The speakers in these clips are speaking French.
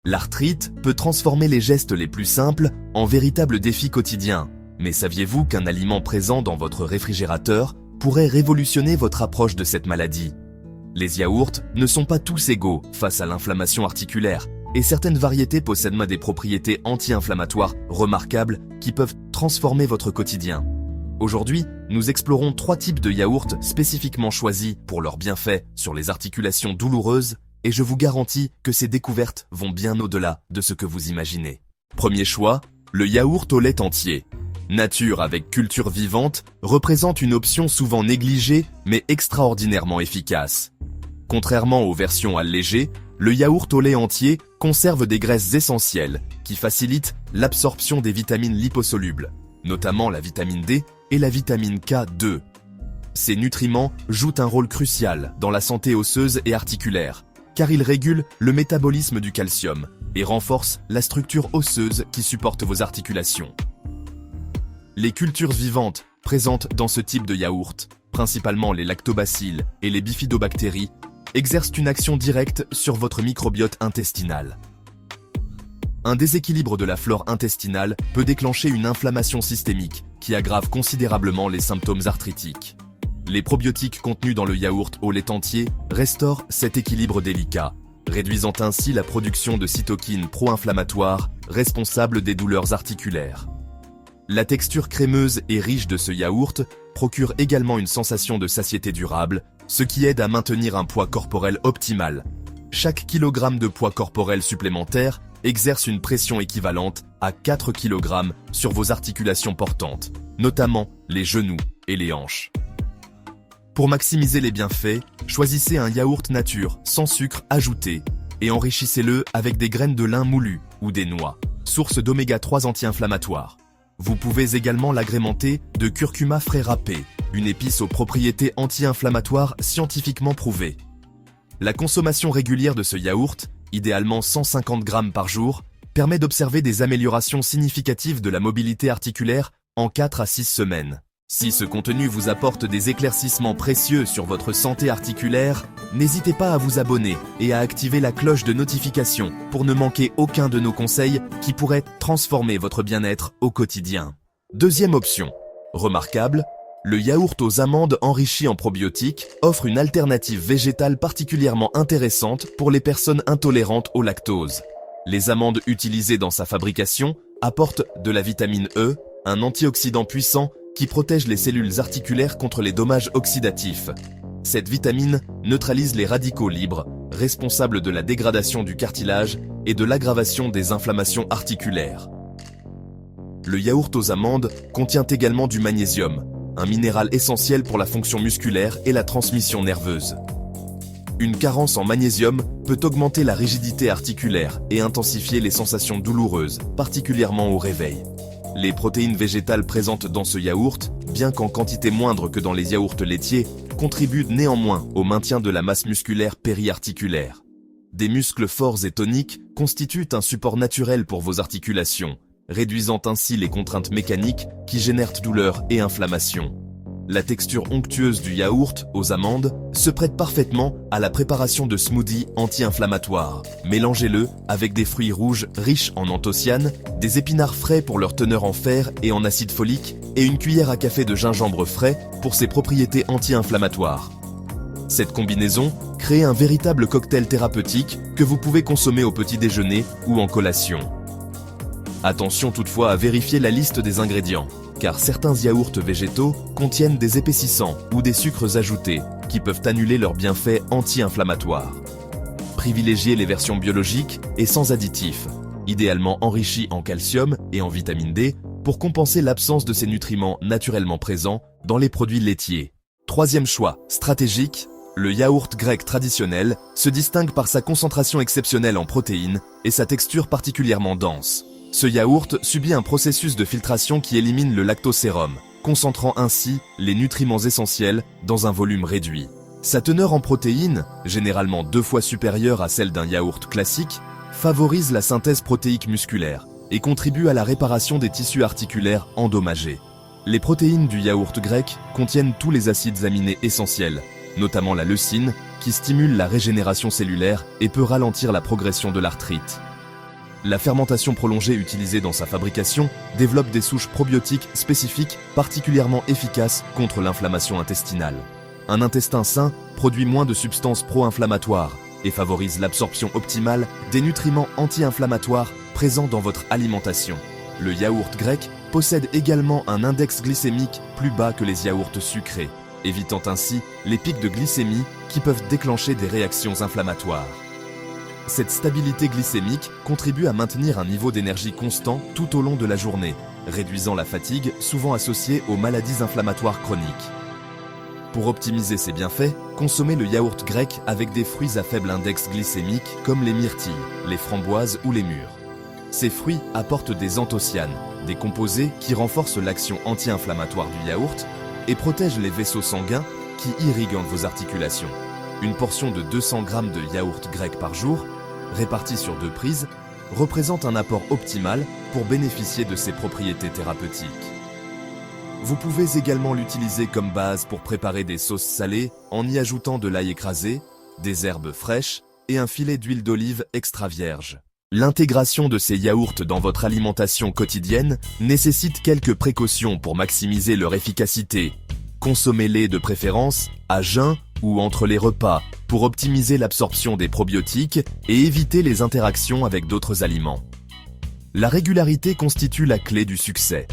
L'arthrite peut transformer les gestes les plus simples en véritables défis quotidiens. Mais saviez-vous qu'un aliment présent dans votre réfrigérateur pourrait révolutionner votre approche de cette maladie? Les yaourts ne sont pas tous égaux face à l'inflammation articulaire, et certaines variétés possèdent des propriétés anti-inflammatoires remarquables qui peuvent transformer votre quotidien. Aujourd'hui, nous explorons 3 types de yaourts spécifiquement choisis pour leurs bienfaits sur les articulations douloureuses, et je vous garantis que ces découvertes vont bien au-delà de ce que vous imaginez. Premier choix, le yaourt au lait entier. Nature avec culture vivante représente une option souvent négligée mais extraordinairement efficace. Contrairement aux versions allégées, le yaourt au lait entier conserve des graisses essentielles qui facilitent l'absorption des vitamines liposolubles, notamment la vitamine D et la vitamine K2. Ces nutriments jouent un rôle crucial dans la santé osseuse et articulaire, car ils régulent le métabolisme du calcium et renforcent la structure osseuse qui supporte vos articulations. Les cultures vivantes présentes dans ce type de yaourt, principalement les lactobacilles et les bifidobactéries, exercent une action directe sur votre microbiote intestinal. Un déséquilibre de la flore intestinale peut déclencher une inflammation systémique qui aggrave considérablement les symptômes arthritiques. Les probiotiques contenus dans le yaourt au lait entier restaurent cet équilibre délicat, réduisant ainsi la production de cytokines pro-inflammatoires responsables des douleurs articulaires. La texture crémeuse et riche de ce yaourt procure également une sensation de satiété durable, ce qui aide à maintenir un poids corporel optimal. Chaque kilogramme de poids corporel supplémentaire exerce une pression équivalente à 4 kg sur vos articulations portantes, notamment les genoux et les hanches. Pour maximiser les bienfaits, choisissez un yaourt nature sans sucre ajouté et enrichissez-le avec des graines de lin moulues ou des noix, source d'oméga 3 anti-inflammatoires. Vous pouvez également l'agrémenter de curcuma frais râpé, une épice aux propriétés anti-inflammatoires scientifiquement prouvées. La consommation régulière de ce yaourt, idéalement 150 g par jour, permet d'observer des améliorations significatives de la mobilité articulaire en 4 à 6 semaines. Si ce contenu vous apporte des éclaircissements précieux sur votre santé articulaire, n'hésitez pas à vous abonner et à activer la cloche de notification pour ne manquer aucun de nos conseils qui pourraient transformer votre bien-être au quotidien. Deuxième option. Remarquable, le yaourt aux amandes enrichi en probiotiques offre une alternative végétale particulièrement intéressante pour les personnes intolérantes au lactose. Les amandes utilisées dans sa fabrication apportent de la vitamine E, un antioxydant puissant qui protège les cellules articulaires contre les dommages oxydatifs. Cette vitamine neutralise les radicaux libres, responsables de la dégradation du cartilage et de l'aggravation des inflammations articulaires. Le yaourt aux amandes contient également du magnésium, un minéral essentiel pour la fonction musculaire et la transmission nerveuse. Une carence en magnésium peut augmenter la rigidité articulaire et intensifier les sensations douloureuses, particulièrement au réveil. Les protéines végétales présentes dans ce yaourt, bien qu'en quantité moindre que dans les yaourts laitiers, contribuent néanmoins au maintien de la masse musculaire périarticulaire. Des muscles forts et toniques constituent un support naturel pour vos articulations, réduisant ainsi les contraintes mécaniques qui génèrent douleur et inflammation. La texture onctueuse du yaourt aux amandes se prête parfaitement à la préparation de smoothies anti-inflammatoires. Mélangez-le avec des fruits rouges riches en anthocyanes, des épinards frais pour leur teneur en fer et en acide folique, et une cuillère à café de gingembre frais pour ses propriétés anti-inflammatoires. Cette combinaison crée un véritable cocktail thérapeutique que vous pouvez consommer au petit déjeuner ou en collation. Attention toutefois à vérifier la liste des ingrédients, car certains yaourts végétaux contiennent des épaississants ou des sucres ajoutés qui peuvent annuler leurs bienfaits anti-inflammatoires. Privilégiez les versions biologiques et sans additifs, idéalement enrichies en calcium et en vitamine D pour compenser l'absence de ces nutriments naturellement présents dans les produits laitiers. Troisième choix stratégique, le yaourt grec traditionnel se distingue par sa concentration exceptionnelle en protéines et sa texture particulièrement dense. Ce yaourt subit un processus de filtration qui élimine le lactosérum, concentrant ainsi les nutriments essentiels dans un volume réduit. Sa teneur en protéines, généralement 2 fois supérieure à celle d'un yaourt classique, favorise la synthèse protéique musculaire et contribue à la réparation des tissus articulaires endommagés. Les protéines du yaourt grec contiennent tous les acides aminés essentiels, notamment la leucine, qui stimule la régénération cellulaire et peut ralentir la progression de l'arthrite. La fermentation prolongée utilisée dans sa fabrication développe des souches probiotiques spécifiques particulièrement efficaces contre l'inflammation intestinale. Un intestin sain produit moins de substances pro-inflammatoires et favorise l'absorption optimale des nutriments anti-inflammatoires présents dans votre alimentation. Le yaourt grec possède également un index glycémique plus bas que les yaourts sucrés, évitant ainsi les pics de glycémie qui peuvent déclencher des réactions inflammatoires. Cette stabilité glycémique contribue à maintenir un niveau d'énergie constant tout au long de la journée, réduisant la fatigue souvent associée aux maladies inflammatoires chroniques. Pour optimiser ses bienfaits, consommez le yaourt grec avec des fruits à faible index glycémique comme les myrtilles, les framboises ou les mûres. Ces fruits apportent des anthocyanes, des composés qui renforcent l'action anti-inflammatoire du yaourt et protègent les vaisseaux sanguins qui irriguent vos articulations. Une portion de 200 g de yaourt grec par jour, répartie sur 2 prises, représente un apport optimal pour bénéficier de ses propriétés thérapeutiques. Vous pouvez également l'utiliser comme base pour préparer des sauces salées en y ajoutant de l'ail écrasé, des herbes fraîches et un filet d'huile d'olive extra vierge. L'intégration de ces yaourts dans votre alimentation quotidienne nécessite quelques précautions pour maximiser leur efficacité. Consommez-les de préférence à jeun ou entre les repas pour optimiser l'absorption des probiotiques et éviter les interactions avec d'autres aliments. La régularité constitue la clé du succès,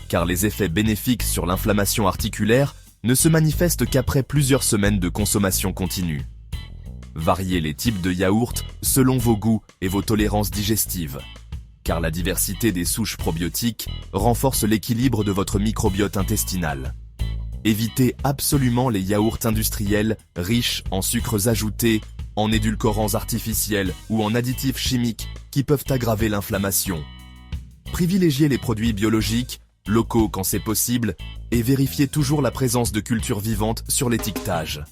car les effets bénéfiques sur l'inflammation articulaire ne se manifestent qu'après plusieurs semaines de consommation continue. Variez les types de yaourts selon vos goûts et vos tolérances digestives, car la diversité des souches probiotiques renforce l'équilibre de votre microbiote intestinal. Évitez absolument les yaourts industriels riches en sucres ajoutés, en édulcorants artificiels ou en additifs chimiques qui peuvent aggraver l'inflammation. Privilégiez les produits biologiques, locaux quand c'est possible, et vérifiez toujours la présence de cultures vivantes sur l'étiquetage.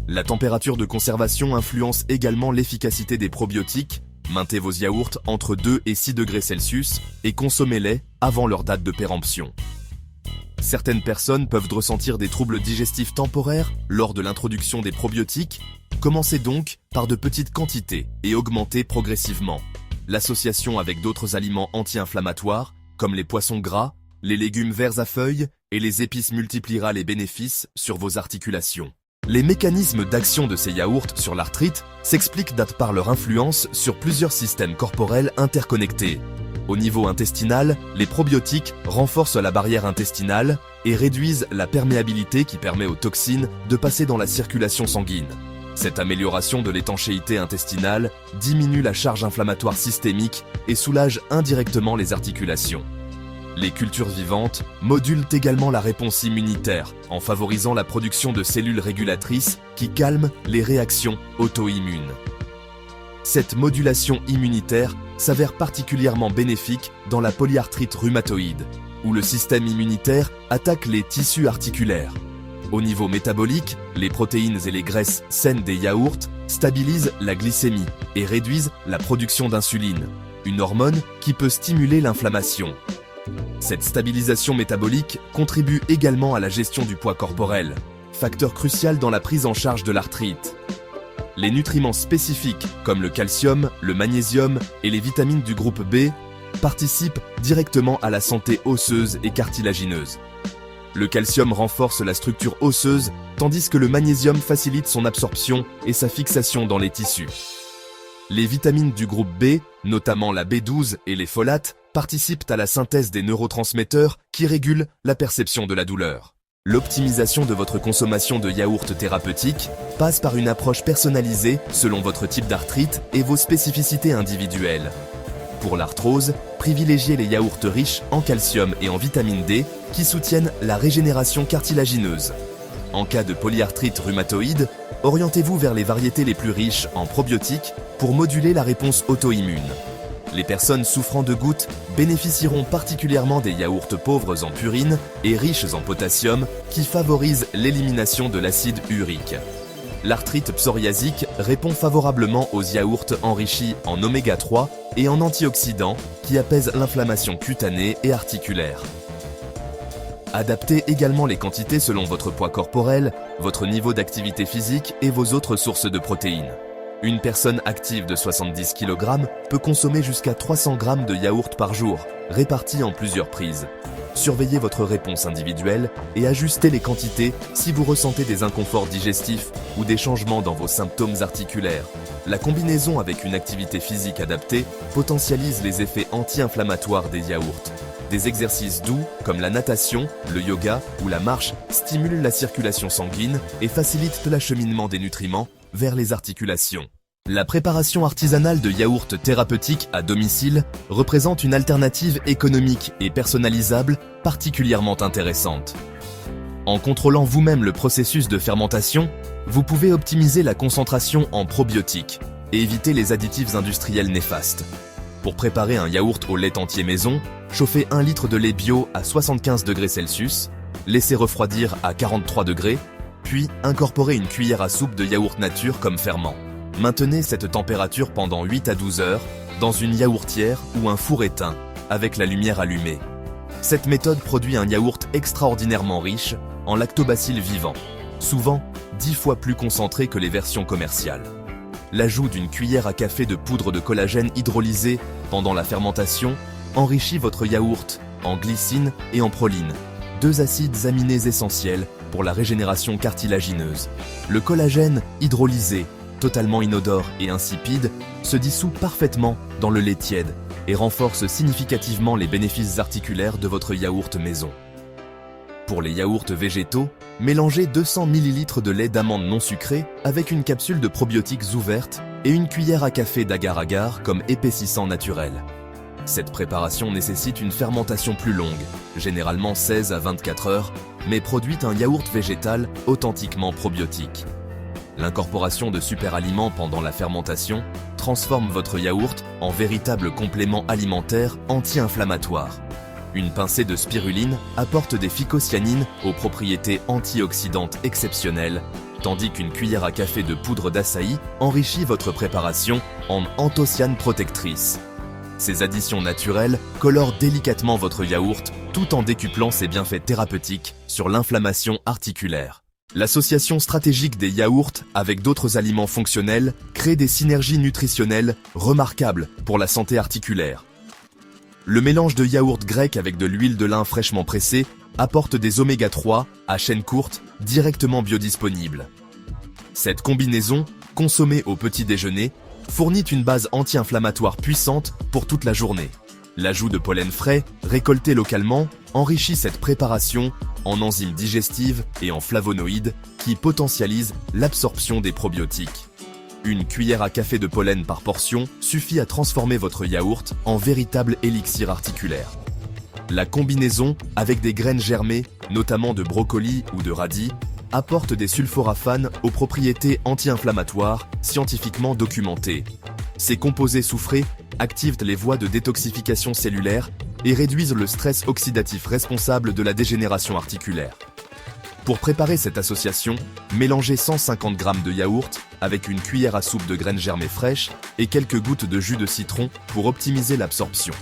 La température de conservation influence également l'efficacité des probiotiques. Maintenez vos yaourts entre 2 et 6 degrés Celsius et consommez-les avant leur date de péremption. Certaines personnes peuvent ressentir des troubles digestifs temporaires lors de l'introduction des probiotiques. Commencez donc par de petites quantités et augmentez progressivement. L'association avec d'autres aliments anti-inflammatoires, comme les poissons gras, les légumes verts à feuilles et les épices multipliera les bénéfices sur vos articulations. Les mécanismes d'action de ces yaourts sur l'arthrite s'expliquent par leur influence sur plusieurs systèmes corporels interconnectés. Au niveau intestinal, les probiotiques renforcent la barrière intestinale et réduisent la perméabilité qui permet aux toxines de passer dans la circulation sanguine. Cette amélioration de l'étanchéité intestinale diminue la charge inflammatoire systémique et soulage indirectement les articulations. Les cultures vivantes modulent également la réponse immunitaire en favorisant la production de cellules régulatrices qui calment les réactions auto-immunes. Cette modulation immunitaire s'avère particulièrement bénéfique dans la polyarthrite rhumatoïde, où le système immunitaire attaque les tissus articulaires. Au niveau métabolique, les protéines et les graisses saines des yaourts stabilisent la glycémie et réduisent la production d'insuline, une hormone qui peut stimuler l'inflammation. Cette stabilisation métabolique contribue également à la gestion du poids corporel, facteur crucial dans la prise en charge de l'arthrite. Les nutriments spécifiques comme le calcium, le magnésium et les vitamines du groupe B participent directement à la santé osseuse et cartilagineuse. Le calcium renforce la structure osseuse tandis que le magnésium facilite son absorption et sa fixation dans les tissus. Les vitamines du groupe B, notamment la B12 et les folates, participent à la synthèse des neurotransmetteurs qui régulent la perception de la douleur. L'optimisation de votre consommation de yaourts thérapeutiques passe par une approche personnalisée selon votre type d'arthrite et vos spécificités individuelles. Pour l'arthrose, privilégiez les yaourts riches en calcium et en vitamine D qui soutiennent la régénération cartilagineuse. En cas de polyarthrite rhumatoïde, orientez-vous vers les variétés les plus riches en probiotiques pour moduler la réponse auto-immune. Les personnes souffrant de gouttes bénéficieront particulièrement des yaourts pauvres en purine et riches en potassium qui favorisent l'élimination de l'acide urique. L'arthrite psoriasique répond favorablement aux yaourts enrichis en oméga 3 et en antioxydants qui apaisent l'inflammation cutanée et articulaire. Adaptez également les quantités selon votre poids corporel, votre niveau d'activité physique et vos autres sources de protéines. Une personne active de 70 kg peut consommer jusqu'à 300 g de yaourt par jour, répartis en plusieurs prises. Surveillez votre réponse individuelle et ajustez les quantités si vous ressentez des inconforts digestifs ou des changements dans vos symptômes articulaires. La combinaison avec une activité physique adaptée potentialise les effets anti-inflammatoires des yaourts. Des exercices doux, comme la natation, le yoga ou la marche, stimulent la circulation sanguine et facilitent l'acheminement des nutriments vers les articulations. La préparation artisanale de yaourts thérapeutiques à domicile représente une alternative économique et personnalisable particulièrement intéressante. En contrôlant vous-même le processus de fermentation, vous pouvez optimiser la concentration en probiotiques et éviter les additifs industriels néfastes. Pour préparer un yaourt au lait entier maison, chauffez 1 litre de lait bio à 75 degrés Celsius, laissez refroidir à 43 degrés, puis incorporez une cuillère à soupe de yaourt nature comme ferment. Maintenez cette température pendant 8 à 12 heures dans une yaourtière ou un four éteint, avec la lumière allumée. Cette méthode produit un yaourt extraordinairement riche en lactobacilles vivants, souvent 10 fois plus concentré que les versions commerciales. L'ajout d'une cuillère à café de poudre de collagène hydrolysée pendant la fermentation enrichit votre yaourt en glycine et en proline, 2 acides aminés essentiels pour la régénération cartilagineuse. Le collagène hydrolysé, totalement inodore et insipide, se dissout parfaitement dans le lait tiède et renforce significativement les bénéfices articulaires de votre yaourt maison. Pour les yaourts végétaux, mélangez 200 ml de lait d'amande non sucré avec une capsule de probiotiques ouverte et une cuillère à café d'agar-agar comme épaississant naturel. Cette préparation nécessite une fermentation plus longue, généralement 16 à 24 heures, mais produit un yaourt végétal authentiquement probiotique. L'incorporation de superaliments pendant la fermentation transforme votre yaourt en véritable complément alimentaire anti-inflammatoire. Une pincée de spiruline apporte des phycocyanines aux propriétés antioxydantes exceptionnelles, tandis qu'une cuillère à café de poudre d'açaï enrichit votre préparation en anthocyanes protectrices. Ces additions naturelles colorent délicatement votre yaourt tout en décuplant ses bienfaits thérapeutiques sur l'inflammation articulaire. L'association stratégique des yaourts avec d'autres aliments fonctionnels crée des synergies nutritionnelles remarquables pour la santé articulaire. Le mélange de yaourt grec avec de l'huile de lin fraîchement pressée apporte des oméga 3 à chaîne courte directement biodisponibles. Cette combinaison, consommée au petit déjeuner, fournit une base anti-inflammatoire puissante pour toute la journée. L'ajout de pollen frais, récolté localement, enrichit cette préparation en enzymes digestives et en flavonoïdes qui potentialisent l'absorption des probiotiques. Une cuillère à café de pollen par portion suffit à transformer votre yaourt en véritable élixir articulaire. La combinaison avec des graines germées, notamment de brocoli ou de radis, apporte des sulforaphanes aux propriétés anti-inflammatoires scientifiquement documentées. Ces composés soufrés activent les voies de détoxification cellulaire et réduisent le stress oxydatif responsable de la dégénération articulaire. Pour préparer cette association, mélangez 150 g de yaourt avec une cuillère à soupe de graines germées fraîches et quelques gouttes de jus de citron pour optimiser l'absorption.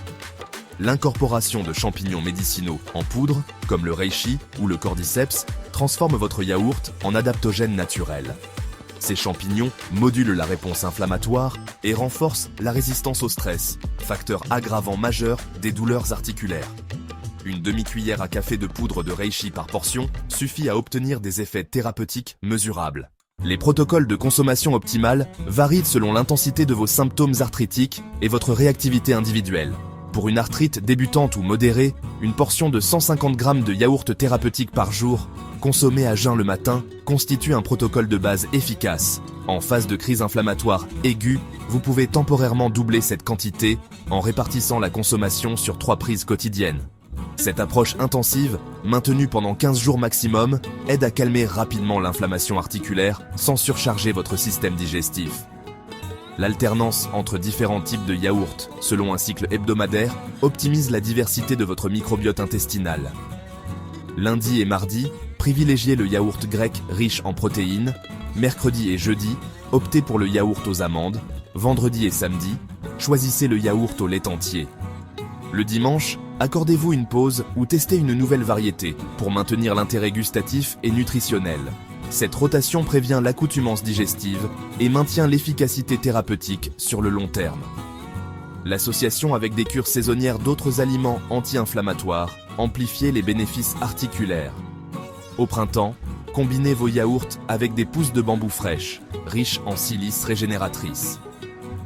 L'incorporation de champignons médicinaux en poudre, comme le reishi ou le cordyceps, transforme votre yaourt en adaptogène naturel. Ces champignons modulent la réponse inflammatoire et renforcent la résistance au stress, facteur aggravant majeur des douleurs articulaires. Une demi-cuillère à café de poudre de reishi par portion suffit à obtenir des effets thérapeutiques mesurables. Les protocoles de consommation optimale varient selon l'intensité de vos symptômes arthritiques et votre réactivité individuelle. Pour une arthrite débutante ou modérée, une portion de 150 g de yaourt thérapeutique par jour, consommée à jeun le matin, constitue un protocole de base efficace. En phase de crise inflammatoire aiguë, vous pouvez temporairement doubler cette quantité en répartissant la consommation sur 3 prises quotidiennes. Cette approche intensive, maintenue pendant 15 jours maximum, aide à calmer rapidement l'inflammation articulaire sans surcharger votre système digestif. L'alternance entre différents types de yaourts, selon un cycle hebdomadaire, optimise la diversité de votre microbiote intestinal. Lundi et mardi, privilégiez le yaourt grec riche en protéines. Mercredi et jeudi, optez pour le yaourt aux amandes. Vendredi et samedi, choisissez le yaourt au lait entier. Le dimanche, accordez-vous une pause ou testez une nouvelle variété pour maintenir l'intérêt gustatif et nutritionnel. Cette rotation prévient l'accoutumance digestive et maintient l'efficacité thérapeutique sur le long terme. L'association avec des cures saisonnières d'autres aliments anti-inflammatoires amplifie les bénéfices articulaires. Au printemps, combinez vos yaourts avec des pousses de bambou fraîches, riches en silice régénératrice.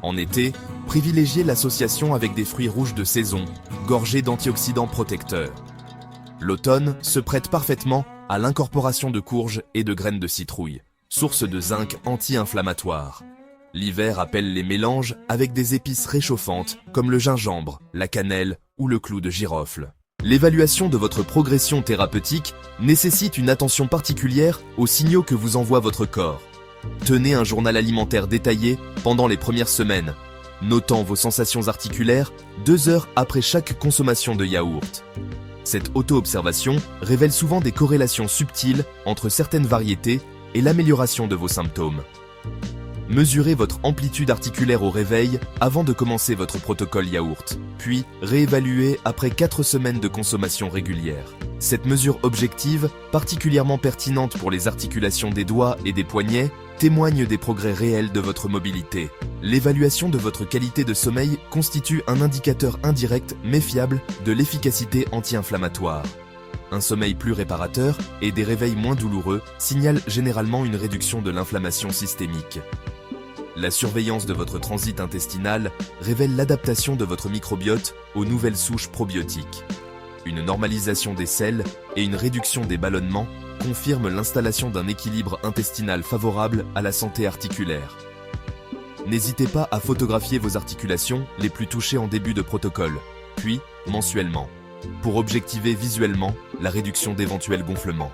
En été, privilégiez l'association avec des fruits rouges de saison, gorgés d'antioxydants protecteurs. L'automne se prête parfaitement à l'incorporation de courges et de graines de citrouille, source de zinc anti-inflammatoire. L'hiver appelle les mélanges avec des épices réchauffantes comme le gingembre, la cannelle ou le clou de girofle. L'évaluation de votre progression thérapeutique nécessite une attention particulière aux signaux que vous envoie votre corps. Tenez un journal alimentaire détaillé pendant les premières semaines, notant vos sensations articulaires 2 heures après chaque consommation de yaourt. Cette auto-observation révèle souvent des corrélations subtiles entre certaines variétés et l'amélioration de vos symptômes. Mesurez votre amplitude articulaire au réveil avant de commencer votre protocole yaourt, puis réévaluez après 4 semaines de consommation régulière. Cette mesure objective, particulièrement pertinente pour les articulations des doigts et des poignets, témoigne des progrès réels de votre mobilité. L'évaluation de votre qualité de sommeil constitue un indicateur indirect mais fiable de l'efficacité anti-inflammatoire. Un sommeil plus réparateur et des réveils moins douloureux signalent généralement une réduction de l'inflammation systémique. La surveillance de votre transit intestinal révèle l'adaptation de votre microbiote aux nouvelles souches probiotiques. Une normalisation des selles et une réduction des ballonnements confirment l'installation d'un équilibre intestinal favorable à la santé articulaire. N'hésitez pas à photographier vos articulations les plus touchées en début de protocole, puis mensuellement, pour objectiver visuellement la réduction d'éventuels gonflements.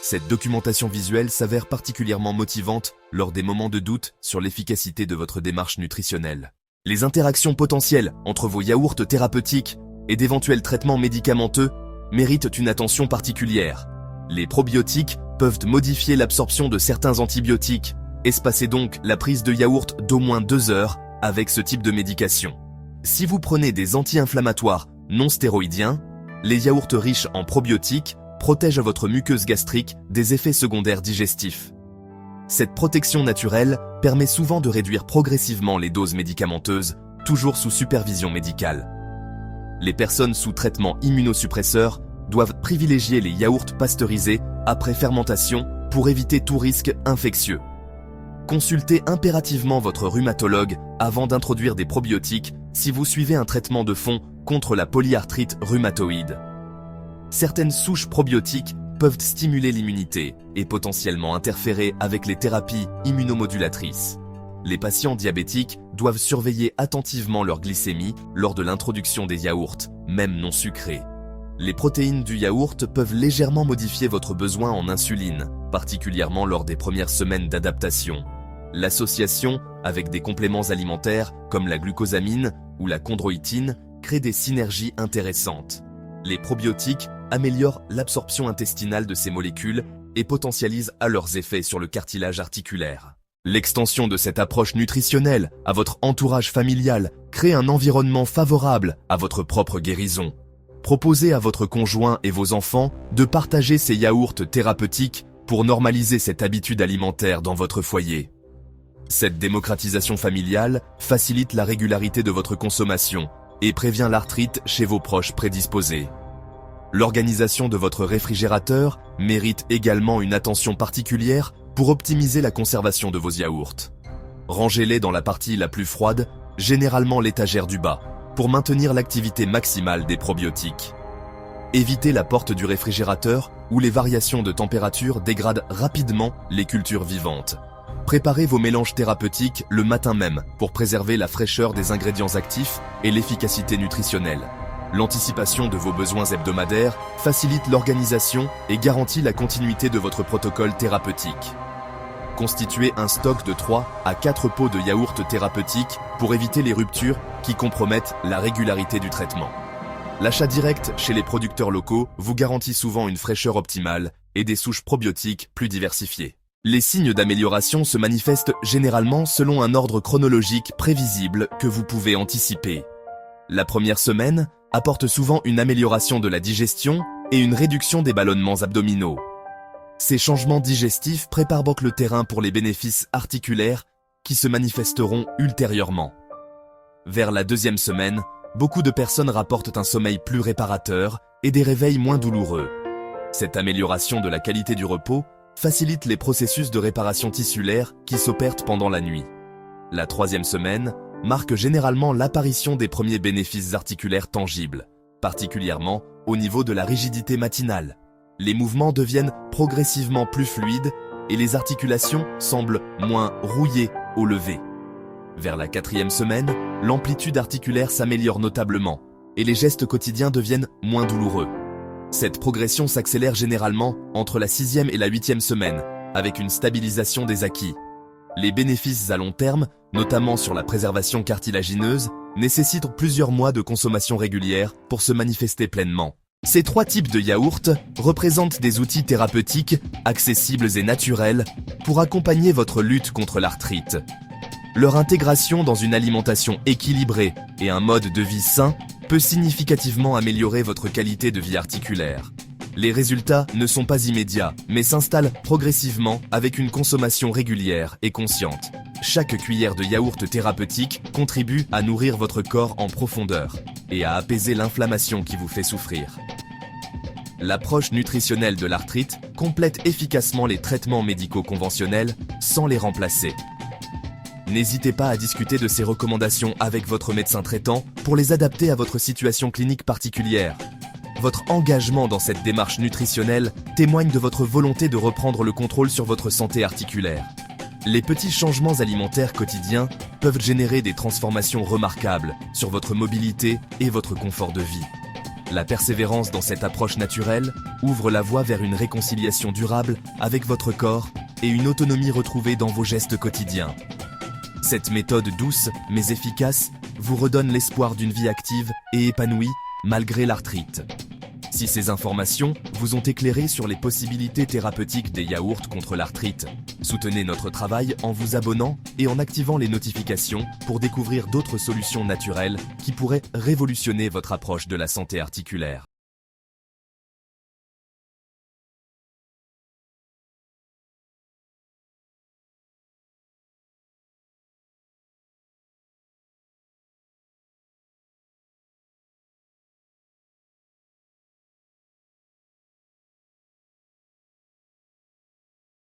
Cette documentation visuelle s'avère particulièrement motivante lors des moments de doute sur l'efficacité de votre démarche nutritionnelle. Les interactions potentielles entre vos yaourts thérapeutiques et d'éventuels traitements médicamenteux méritent une attention particulière. Les probiotiques peuvent modifier l'absorption de certains antibiotiques. Espacez donc la prise de yaourt d'au moins 2 heures avec ce type de médication. Si vous prenez des anti-inflammatoires non stéroïdiens, les yaourts riches en probiotiques protègent votre muqueuse gastrique des effets secondaires digestifs. Cette protection naturelle permet souvent de réduire progressivement les doses médicamenteuses, toujours sous supervision médicale. Les personnes sous traitement immunosuppresseur doivent privilégier les yaourts pasteurisés après fermentation pour éviter tout risque infectieux. Consultez impérativement votre rhumatologue avant d'introduire des probiotiques si vous suivez un traitement de fond contre la polyarthrite rhumatoïde. Certaines souches probiotiques peuvent stimuler l'immunité et potentiellement interférer avec les thérapies immunomodulatrices. Les patients diabétiques doivent surveiller attentivement leur glycémie lors de l'introduction des yaourts, même non sucrés. Les protéines du yaourt peuvent légèrement modifier votre besoin en insuline, particulièrement lors des premières semaines d'adaptation. L'association avec des compléments alimentaires comme la glucosamine ou la chondroïtine crée des synergies intéressantes. Les probiotiques améliorent l'absorption intestinale de ces molécules et potentialisent à leurs effets sur le cartilage articulaire. L'extension de cette approche nutritionnelle à votre entourage familial crée un environnement favorable à votre propre guérison. Proposez à votre conjoint et vos enfants de partager ces yaourts thérapeutiques pour normaliser cette habitude alimentaire dans votre foyer. Cette démocratisation familiale facilite la régularité de votre consommation et prévient l'arthrite chez vos proches prédisposés. L'organisation de votre réfrigérateur mérite également une attention particulière pour optimiser la conservation de vos yaourts. Rangez-les dans la partie la plus froide, généralement l'étagère du bas, pour maintenir l'activité maximale des probiotiques. Évitez la porte du réfrigérateur où les variations de température dégradent rapidement les cultures vivantes. Préparez vos mélanges thérapeutiques le matin même pour préserver la fraîcheur des ingrédients actifs et l'efficacité nutritionnelle. L'anticipation de vos besoins hebdomadaires facilite l'organisation et garantit la continuité de votre protocole thérapeutique. Constituez un stock de 3 à 4 pots de yaourt thérapeutique pour éviter les ruptures qui compromettent la régularité du traitement. L'achat direct chez les producteurs locaux vous garantit souvent une fraîcheur optimale et des souches probiotiques plus diversifiées. Les signes d'amélioration se manifestent généralement selon un ordre chronologique prévisible que vous pouvez anticiper. La première semaine apporte souvent une amélioration de la digestion et une réduction des ballonnements abdominaux. Ces changements digestifs préparent donc le terrain pour les bénéfices articulaires qui se manifesteront ultérieurement. Vers la 2e semaine, beaucoup de personnes rapportent un sommeil plus réparateur et des réveils moins douloureux. Cette amélioration de la qualité du repos facilite les processus de réparation tissulaire qui s'opèrent pendant la nuit. La 3e semaine marque généralement l'apparition des premiers bénéfices articulaires tangibles, particulièrement au niveau de la rigidité matinale. Les mouvements deviennent progressivement plus fluides et les articulations semblent moins rouillées au lever. Vers la 4e semaine, l'amplitude articulaire s'améliore notablement et les gestes quotidiens deviennent moins douloureux. Cette progression s'accélère généralement entre la 6e et la 8e semaine, avec une stabilisation des acquis. Les bénéfices à long terme, notamment sur la préservation cartilagineuse, nécessitent plusieurs mois de consommation régulière pour se manifester pleinement. Ces 3 types de yaourts représentent des outils thérapeutiques, accessibles et naturels pour accompagner votre lutte contre l'arthrite. Leur intégration dans une alimentation équilibrée et un mode de vie sain peut significativement améliorer votre qualité de vie articulaire. Les résultats ne sont pas immédiats, mais s'installent progressivement avec une consommation régulière et consciente. Chaque cuillère de yaourt thérapeutique contribue à nourrir votre corps en profondeur et à apaiser l'inflammation qui vous fait souffrir. L'approche nutritionnelle de l'arthrite complète efficacement les traitements médicaux conventionnels sans les remplacer. N'hésitez pas à discuter de ces recommandations avec votre médecin traitant pour les adapter à votre situation clinique particulière. Votre engagement dans cette démarche nutritionnelle témoigne de votre volonté de reprendre le contrôle sur votre santé articulaire. Les petits changements alimentaires quotidiens peuvent générer des transformations remarquables sur votre mobilité et votre confort de vie. La persévérance dans cette approche naturelle ouvre la voie vers une réconciliation durable avec votre corps et une autonomie retrouvée dans vos gestes quotidiens. Cette méthode douce mais efficace vous redonne l'espoir d'une vie active et épanouie malgré l'arthrite. Si ces informations vous ont éclairé sur les possibilités thérapeutiques des yaourts contre l'arthrite, soutenez notre travail en vous abonnant et en activant les notifications pour découvrir d'autres solutions naturelles qui pourraient révolutionner votre approche de la santé articulaire.